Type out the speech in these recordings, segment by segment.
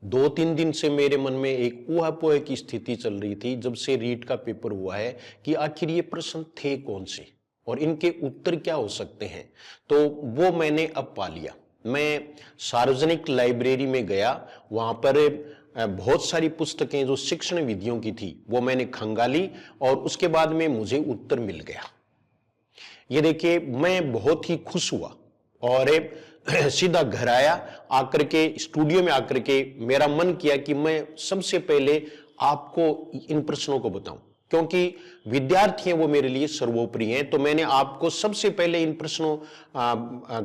2-3 दिन से मेरे मन में एक ऊहापोह की स्थिति चल रही थी जब से रीट का पेपर हुआ है कि आखिर ये प्रश्न थे कौन से और इनके उत्तर क्या हो सकते हैं। तो वो मैंने अब पा लिया। मैं सार्वजनिक लाइब्रेरी में गया, वहां पर बहुत सारी पुस्तकें जो शिक्षण विधियों की थी वो मैंने खंगाली और उसके बाद में मुझे उत्तर मिल गया। ये देखिए, मैं बहुत ही खुश हुआ और सीधा घर आया, आकर के स्टूडियो में आकर के मेरा मन किया कि मैं सबसे पहले आपको इन प्रश्नों को बताऊं, क्योंकि विद्यार्थी हैं वो मेरे लिए सर्वोपरि हैं। तो मैंने आपको सबसे पहले इन प्रश्नों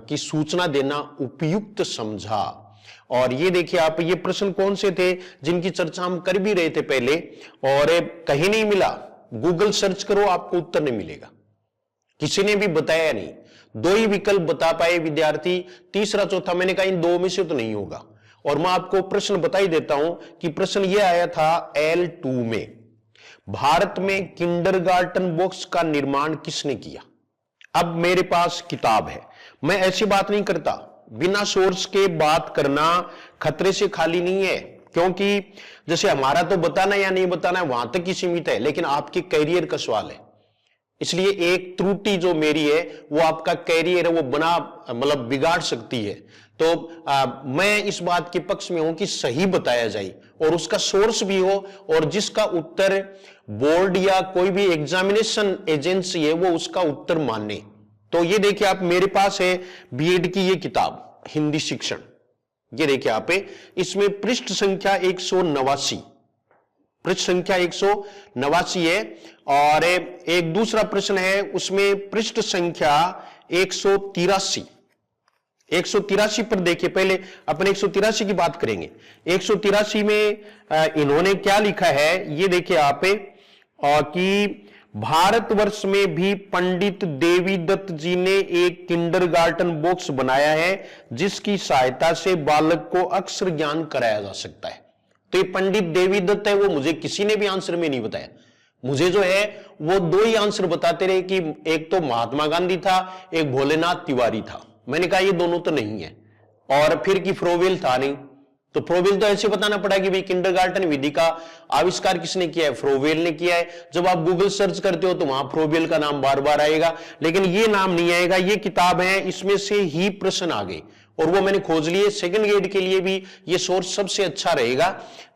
की सूचना देना उपयुक्त समझा। और ये देखिए आप, ये प्रश्न कौन से थे जिनकी चर्चा हम कर भी रहे थे पहले, और कहीं नहीं मिला। गूगल सर्च करो, आपको उत्तर नहीं मिलेगा, किसी ने भी बताया नहीं। 2 ही विकल्प बता पाए विद्यार्थी, तीसरा चौथा मैंने कहा इन 2 में से तो नहीं होगा। और मैं आपको प्रश्न बता ही देता हूं कि प्रश्न यह आया था L2 में, भारत में किंडरगार्टन बॉक्स का निर्माण किसने किया। अब मेरे पास किताब है, मैं ऐसी बात नहीं करता, बिना सोर्स के बात करना खतरे से खाली नहीं है, क्योंकि जैसे हमारा तो बताना या नहीं बताना वहां तक ही सीमित है, लेकिन आपके कैरियर का सवाल है। इसलिए एक त्रुटि जो मेरी है वो आपका कैरियर है वो बना मतलब बिगाड़ सकती है। तो मैं इस बात के पक्ष में हूं कि सही बताया जाए और उसका सोर्स भी हो, और जिसका उत्तर बोर्ड या कोई भी एग्जामिनेशन एजेंसी है वो उसका उत्तर माने। तो ये देखिए आप, मेरे पास है बीएड की ये किताब हिंदी शिक्षण, ये देखिए आप, इसमें पृष्ठ संख्या 189, पृष्ठ संख्या 189 है। और एक दूसरा प्रश्न है उसमें पृष्ठ संख्या 183, 183 पर देखिए, पहले अपने 183 की बात करेंगे। 183 में इन्होंने क्या लिखा है ये देखिए आप, कि भारतवर्ष में भी पंडित देवीदत्त जी ने एक किंडरगार्टन बॉक्स बनाया है जिसकी सहायता से बालक को अक्षर ज्ञान कराया जा सकता है। तो ये पंडित देवीदत्त है, वो मुझे किसी ने भी आंसर में नहीं बताया। मुझे जो है वो 2 ही आंसर बताते रहे कि एक तो महात्मा गांधी था, एक भोलेनाथ तिवारी था। मैंने कहा ये दोनों तो नहीं है, और फिर कि फ्रोवेल था नहीं, तो फ्रोवेल तो ऐसे बताना पड़ा कि भाई किंडरगार्टन विधि का आविष्कार किसने किया है, फ्रोवेल ने किया है। जब आप गूगल सर्च करते हो तो वहां फ्रोवेल का नाम बार बार आएगा, लेकिन ये नाम नहीं आएगा। ये किताब है, इसमें से ही प्रश्न आ गए और वो मैंने खोज लिए। सेकंड ग्रेड के लिए भी ये सोर्स सबसे अच्छा रहेगा,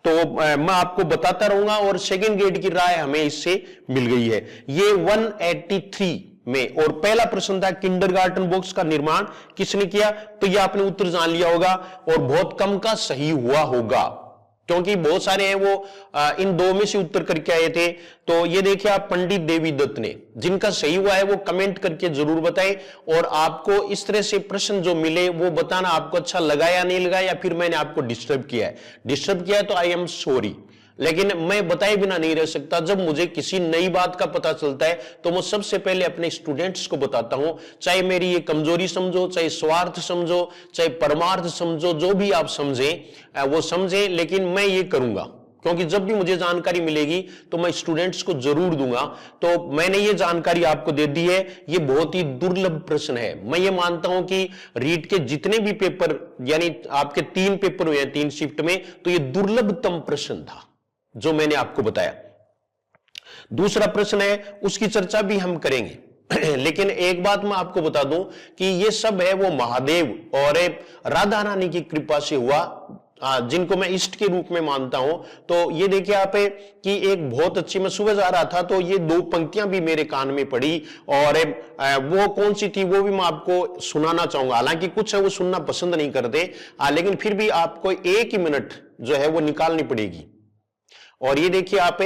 तो मैं आपको बताता रहूंगा। और सेकंड ग्रेड की राय हमें इससे मिल गई है। ये 183 में, और पहला प्रश्न था किंडरगार्टन बॉक्स का निर्माण किसने किया, तो ये आपने उत्तर जान लिया होगा और बहुत कम का सही हुआ होगा, क्योंकि बहुत सारे हैं वो इन 2 में से उत्तर करके आए थे। तो ये देखिए आप, पंडित देवीदत्त ने, जिनका सही हुआ है वो कमेंट करके जरूर बताएं। और आपको इस तरह से प्रश्न जो मिले वो बताना आपको अच्छा लगा या नहीं लगा, या फिर मैंने आपको डिस्टर्ब किया है। डिस्टर्ब किया है तो आई एम सॉरी, लेकिन मैं बताए बिना नहीं रह सकता। जब मुझे किसी नई बात का पता चलता है तो मैं सबसे पहले अपने स्टूडेंट्स को बताता हूं, चाहे मेरी ये कमजोरी समझो, चाहे स्वार्थ समझो, चाहे परमार्थ समझो, जो भी आप समझें वो समझें, लेकिन मैं ये करूंगा, क्योंकि जब भी मुझे जानकारी मिलेगी तो मैं स्टूडेंट्स को जरूर दूंगा। तो मैंने ये जानकारी आपको दे दी है। ये बहुत ही दुर्लभ प्रश्न है। मैं ये मानता हूं कि रीट के जितने भी पेपर, यानी आपके 3 पेपर हुए हैं 3 शिफ्ट में, तो ये दुर्लभतम प्रश्न था जो मैंने आपको बताया। दूसरा प्रश्न है, उसकी चर्चा भी हम करेंगे लेकिन एक बात मैं आपको बता दूं कि ये सब है वो महादेव और राधा रानी की कृपा से हुआ, जिनको मैं इष्ट के रूप में मानता हूं। तो ये देखिए आप कि एक बहुत अच्छी, मैं सुबह जा रहा था तो ये 2 पंक्तियां भी मेरे कान में पड़ी, और वो कौन सी थी वो भी मैं आपको सुनाना चाहूंगा। हालांकि कुछ है वो सुनना पसंद नहीं करते, लेकिन फिर भी आपको 1 ही मिनट जो है वो निकालनी पड़ेगी। और ये देखिए आप,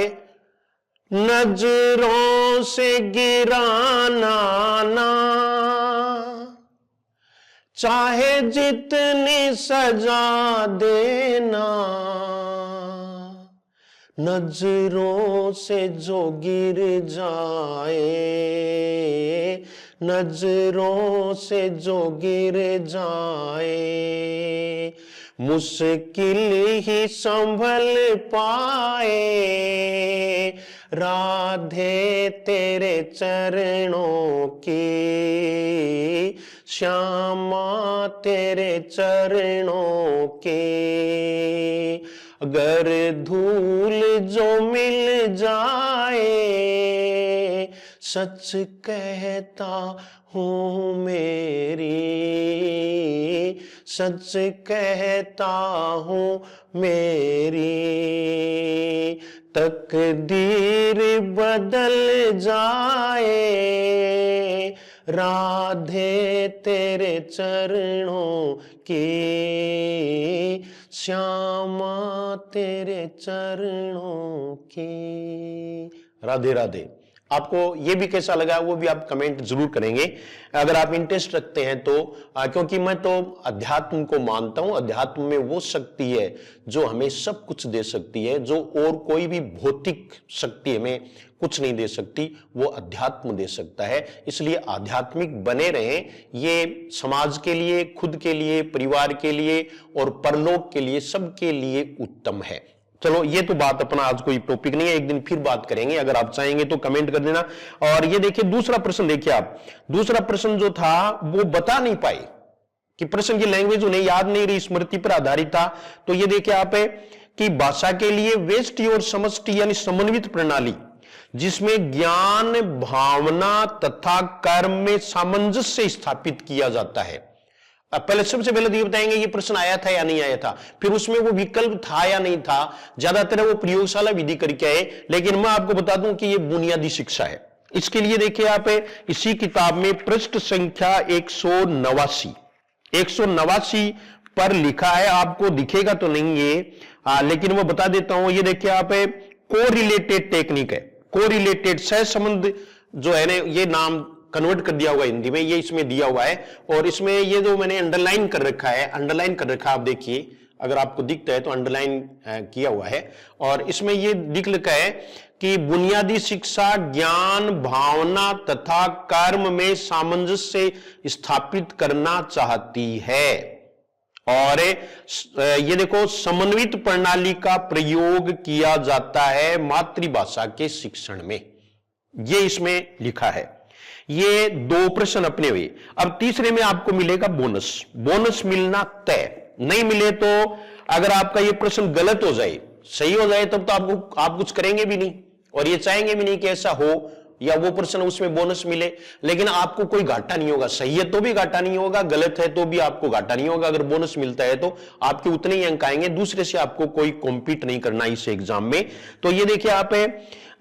नजरों से गिराना ना, चाहे जितनी सजा देना, नजरों से जो गिर जाए, नजरों से जो गिर जाए, मुश्किल ही संभल पाए, राधे तेरे चरणों की श्यामा तेरे चरणों के। अगर धूल जो मिल जाए, सच कहता हूँ मेरी, सच कहता हूँ मेरी, तकदीर बदल जाए, राधे तेरे चरणों की, श्यामा तेरे चरणों की। राधे राधे। आपको ये भी कैसा लगा वो भी आप कमेंट जरूर करेंगे अगर आप इंटरेस्ट रखते हैं तो, क्योंकि मैं तो अध्यात्म को मानता हूं। अध्यात्म में वो शक्ति है जो हमें सब कुछ दे सकती है, जो और कोई भी भौतिक शक्ति हमें कुछ नहीं दे सकती, वो अध्यात्म दे सकता है। इसलिए आध्यात्मिक बने रहें, ये समाज के लिए, खुद के लिए, परिवार के लिए और परलोक के लिए, सबके लिए उत्तम है। चलो ये तो बात अपना आज कोई टॉपिक नहीं है, एक दिन फिर बात करेंगे, अगर आप चाहेंगे तो कमेंट कर देना। और ये देखिए दूसरा प्रश्न, देखिए आप दूसरा प्रश्न जो था वो बता नहीं पाए कि प्रश्न की लैंग्वेज उन्हें याद नहीं रही, स्मृति पर आधारित था। तो ये देखिए आप कि भाषा के लिए व्यष्टि और समष्टि यानी समन्वित प्रणाली जिसमें ज्ञान, भावना तथा कर्म में सामंजस्य स्थापित किया जाता है। अब पहले सबसे पहले तो ये बताएंगे ये प्रश्न आया था या नहीं आया था, फिर उसमें वो विकल्प था या नहीं था। ज्यादातर वो प्रयोगशाला विधि करके आए, लेकिन मैं आपको बता दूं कि ये बुनियादी शिक्षा है। इसके लिए देखिए आप इसी किताब में पृष्ठ संख्या 189 पर लिखा है, आपको दिखेगा तो नहीं ये, लेकिन वो बता देता हूं। ये देखिए आप कोरिलेटेड टेक्निक है, कोरिलेटेड सहसंबंध जो है ना, ये नाम कन्वर्ट कर दिया हुआ हिंदी में, ये इसमें दिया हुआ है। और इसमें ये जो मैंने अंडरलाइन कर रखा है, अंडरलाइन कर रखा है, आप देखिए अगर आपको दिखता है तो अंडरलाइन किया हुआ है। और इसमें ये दिख लिखा है कि बुनियादी शिक्षा ज्ञान, भावना तथा कर्म में सामंजस्य स्थापित करना चाहती है। और ये देखो समन्वित प्रणाली का प्रयोग किया जाता है मातृभाषा के शिक्षण में, ये इसमें लिखा है। ये दो प्रश्न अपने हुए। अब तीसरे में आपको मिलेगा बोनस, बोनस मिलना तय, नहीं मिले तो अगर आपका ये प्रश्न गलत हो जाए, सही हो जाए तब तो आप कुछ करेंगे भी नहीं और ये चाहेंगे भी नहीं कि ऐसा हो या वो प्रश्न उसमें बोनस मिले, लेकिन आपको कोई घाटा नहीं होगा। सही है तो भी घाटा नहीं होगा, गलत है तो भी आपको घाटा नहीं होगा। अगर बोनस मिलता है तो आपके उतने ही अंक आएंगे, दूसरे से आपको कोई कॉम्पीट नहीं करना इस एग्जाम में। तो ये देखिए आप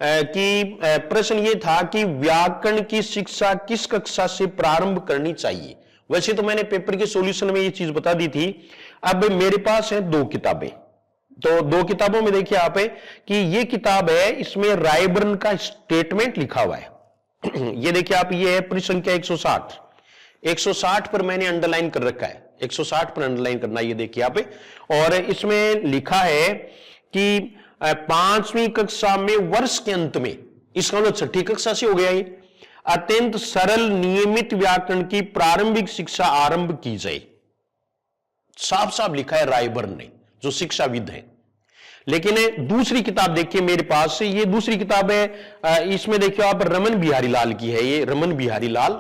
कि प्रश्न ये था कि व्याकरण की शिक्षा किस कक्षा से प्रारंभ करनी चाहिए। वैसे तो मैंने पेपर के सॉल्यूशन में ये चीज बता दी थी। अब मेरे पास है दो किताबें, तो दो किताबों में देखिए आप कि ये किताब है, इसमें रायबर्न का स्टेटमेंट लिखा हुआ है। ये देखिए आप, ये है पृष्ठ संख्या 160 पर मैंने अंडरलाइन कर रखा है, 160 पर अंडरलाइन करना, ये देखिए आप। और इसमें लिखा है कि 5वीं कक्षा में वर्ष के अंत में, इसका मतलब 6ठी कक्षा से हो गया ये, अत्यंत सरल नियमित व्याकरण की प्रारंभिक शिक्षा आरंभ की जाए। साफ साफ लिखा है रायबर्न ने, जो शिक्षाविद हैं। लेकिन दूसरी किताब देखिए मेरे पास, ये दूसरी किताब है, इसमें देखिए आप रमन बिहारी लाल की है, ये रमन बिहारी लाल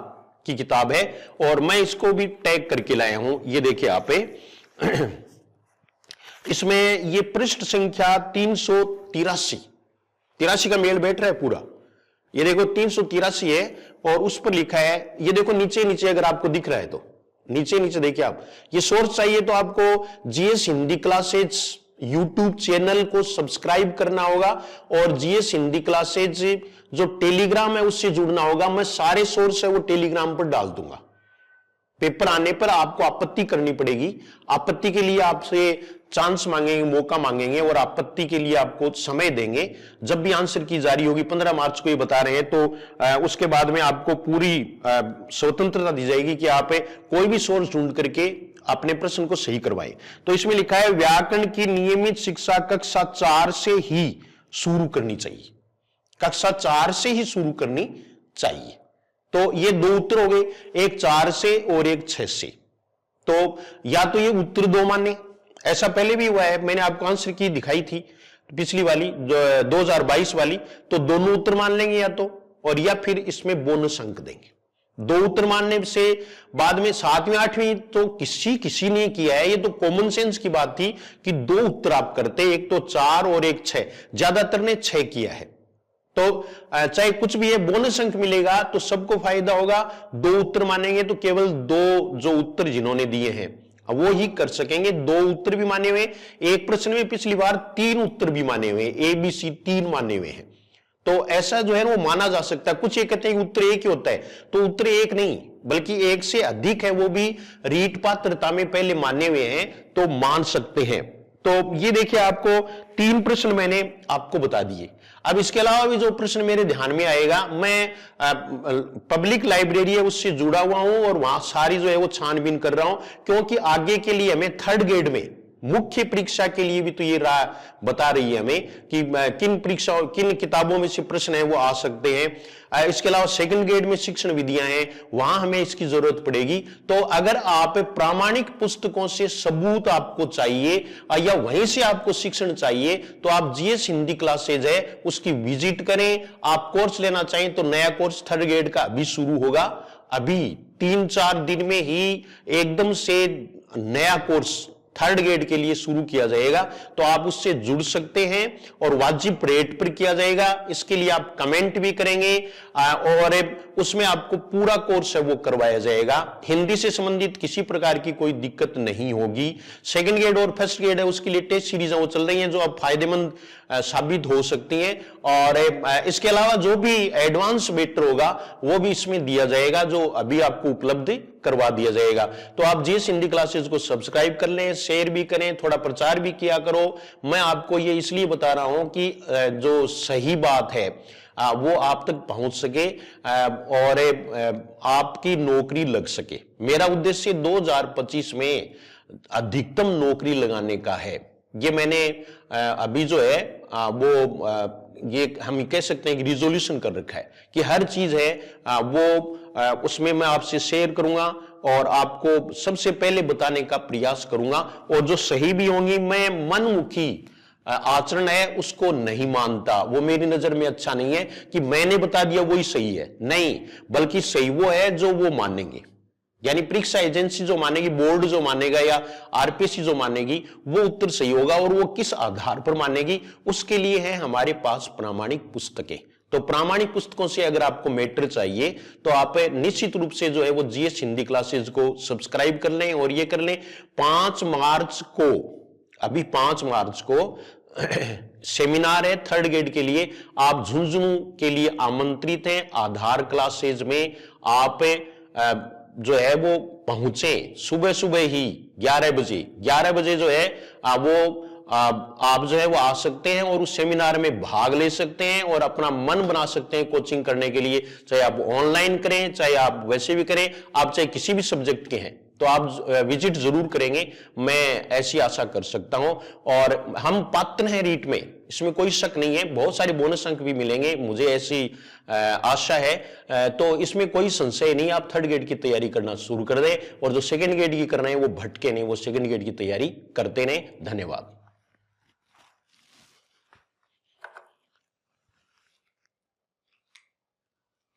की किताब है और मैं इसको भी टैग करके लाया हूं। ये देखिए आप इसमें ये पृष्ठ संख्या 383 का मेल बैठ रहा है पूरा। ये देखो 383 है और उस पर लिखा है, ये देखो नीचे नीचे अगर आपको दिख रहा है तो नीचे नीचे देखिए आप, ये सोर्स चाहिए तो आपको GS Hindi classes YouTube channel को सब्सक्राइब करना होगा और जीएस हिंदी क्लासेज जो टेलीग्राम है उससे जुड़ना होगा। मैं सारे सोर्स है वो टेलीग्राम पर डाल दूंगा। पेपर आने पर आपको आपत्ति करनी पड़ेगी, आपत्ति के लिए आपसे चांस मांगेंगे, मौका मांगेंगे और आपत्ति के लिए आपको समय देंगे। जब भी आंसर की जारी होगी, 15 मार्च को ये बता रहे हैं, तो उसके बाद में आपको पूरी स्वतंत्रता दी जाएगी कि आप कोई भी सोर्स ढूंढ करके अपने प्रश्न को सही करवाएं। तो इसमें लिखा है व्याकरण की नियमित शिक्षा कक्षा 4 से ही शुरू करनी चाहिए, कक्षा 4 से ही शुरू करनी चाहिए। तो ये दो उत्तर हो गए, एक 4 से और एक 6 से। तो या तो ये उत्तर दो माने, ऐसा पहले भी हुआ है, मैंने आपको आंसर की दिखाई थी पिछली वाली 2022 वाली, तो दोनों उत्तर मान लेंगे या तो, और या फिर इसमें बोनस अंक देंगे। दो उत्तर मानने से बाद में 7वीं 8वीं तो किसी ने किया है, ये तो कॉमन सेंस की बात थी कि दो उत्तर आप करते, एक तो 4 और एक 6, ज्यादातर ने 6 किया है। तो चाहे कुछ भी है, बोनस अंक मिलेगा तो सबको फायदा होगा। दो उत्तर मानेंगे तो केवल दो जो उत्तर जिन्होंने दिए हैं वो ही कर सकेंगे। दो उत्तर भी माने हुए, एक प्रश्न में पिछली बार 3 उत्तर भी माने हुए, ABC 3 माने हुए हैं, तो ऐसा जो है वो माना जा सकता है। कुछ ये कहते हैं कि उत्तर एक ही होता है, तो उत्तर एक नहीं बल्कि एक से अधिक है, वो भी रीट पात्रता में पहले माने हुए हैं तो मान सकते हैं। तो ये देखिए, आपको 3 प्रश्न मैंने आपको बता दिए। अब इसके अलावा भी जो प्रश्न मेरे ध्यान में आएगा, मैं पब्लिक लाइब्रेरी है उससे जुड़ा हुआ हूं और वहां सारी जो है वो छानबीन कर रहा हूं, क्योंकि आगे के लिए हमें 3rd ग्रेड में मुख्य परीक्षा के लिए भी तो ये बता रही है हमें कि किन किताबों में से प्रश्न है वो आ सकते हैं। इसके अलावा 2nd ग्रेड में शिक्षण विधियां हैं, वहां हमें इसकी जरूरत पड़ेगी। तो अगर आप प्रामाणिक पुस्तकों से सबूत आपको चाहिए या वहीं से आपको शिक्षण चाहिए तो आप GS हिंदी क्लासेज है उसकी विजिट करें। आप कोर्स लेना चाहें तो नया कोर्स 3rd ग्रेड का अभी शुरू होगा, अभी 3-4 दिन में ही एकदम से नया कोर्स 3rd ग्रेड के लिए शुरू किया जाएगा, तो आप उससे जुड़ सकते हैं और वाजिब रेट पर किया जाएगा। इसके लिए आप कमेंट भी करेंगे और उसमें आपको पूरा कोर्स है वो करवाया जाएगा। हिंदी से संबंधित किसी प्रकार की कोई दिक्कत नहीं होगी। 2nd ग्रेड और 1st ग्रेड है उसके लिए टेस्ट सीरीज वो चल रही हैं जो अब फायदेमंद साबित हो सकती हैं। और इसके अलावा जो भी एडवांस बेटर होगा वो भी इसमें दिया जाएगा, जो अभी आपको उपलब्ध करवा दिया जाएगा। तो आप GS हिंदी क्लासेस को सब्सक्राइब कर लें, शेयर भी करें, थोड़ा प्रचार भी किया करो। मैं आपको ये इसलिए बता रहा हूं कि जो सही बात है वो आप तक पहुंच सके और आपकी नौकरी लग सके। मेरा उद्देश्य 2025 में अधिकतम नौकरी लगाने का है। ये मैंने अभी जो है वो ये हम कह सकते हैं कि रिजोल्यूशन कर रखा है कि हर चीज है वो उसमें मैं आपसे शेयर करूंगा और आपको सबसे पहले बताने का प्रयास करूंगा। और जो सही भी होंगी, मैं मनमुखी आचरण है उसको नहीं मानता, वो मेरी नजर में अच्छा नहीं है कि मैंने बता दिया वही सही है, नहीं, बल्कि सही वो है जो वो मानेंगे। यानी परीक्षा एजेंसी जो मानेगी, बोर्ड जो मानेगा या RPSC जो मानेगी, वो उत्तर सही होगा। और वो किस आधार पर मानेगी, उसके लिए है हमारे पास प्रामाणिक पुस्तकें। तो प्रामाणिक पुस्तकों से अगर आपको मैटर चाहिए तो आप निश्चित रूप से जो है वो GS हिंदी क्लासेस को सब्सक्राइब कर लें और ये कर लें। 5 मार्च को, अभी 5 मार्च को सेमिनार है 3rd ग्रेड के लिए, आप झुंझुनू के लिए आमंत्रित हैं। आधार क्लासेज में आप जो है वो पहुंचे सुबह सुबह ही 11 बजे जो है वो आप जो है वो आ सकते हैं और उस सेमिनार में भाग ले सकते हैं और अपना मन बना सकते हैं कोचिंग करने के लिए। चाहे आप ऑनलाइन करें, चाहे आप वैसे भी करें, आप चाहे किसी भी सब्जेक्ट के हैं, तो आप विजिट जरूर करेंगे, मैं ऐसी आशा कर सकता हूं। और हम पात्र हैं रीट में, इसमें कोई शक नहीं है। बहुत सारे बोनस अंक भी मिलेंगे, मुझे ऐसी आशा है, तो इसमें कोई संशय नहीं। आप 3rd ग्रेड की तैयारी करना शुरू कर दें और जो 2nd ग्रेड की करना है वो भटके नहीं, वो 2nd ग्रेड की तैयारी करते रहें। धन्यवाद।